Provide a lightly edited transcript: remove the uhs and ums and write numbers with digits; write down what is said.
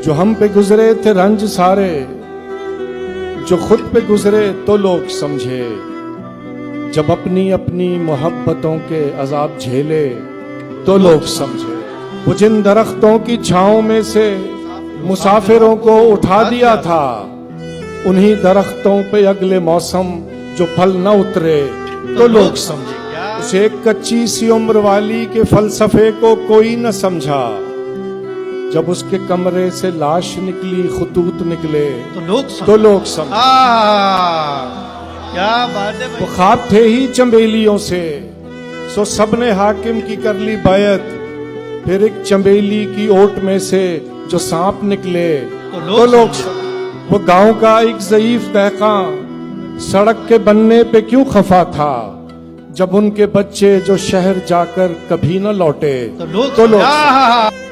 جو ہم پہ گزرے تھے رنج سارے، جو خود پہ گزرے تو لوگ سمجھے، جب اپنی اپنی محبتوں کے عذاب جھیلے تو لوگ سمجھے۔ وہ جن درختوں کی چھاؤں میں سے مسافروں کو اٹھا دیا تھا، انہی درختوں پہ اگلے موسم جو پھل نہ اترے تو لوگ سمجھے۔ اس ایک کچی سی عمر والی کے فلسفے کو کوئی نہ سمجھا، جب اس کے کمرے سے لاش نکلی، خطوط نکلے تو لوگ سمجھے۔ کیا بات ہے وہ خواب تھے ہی چنبیلیوں سے، سو سب نے حاکم کی کر لی بیعت، پھر ایک چنبیلی کی اوٹ میں سے جو سانپ نکلے تو لوگ سمجھے۔ وہ گاؤں کا ایک ضعیف دہقاں سڑک کے بننے پہ کیوں خفا تھا، جب ان کے بچے جو شہر جا کر کبھی نہ لوٹے تو لوگ سمجھے۔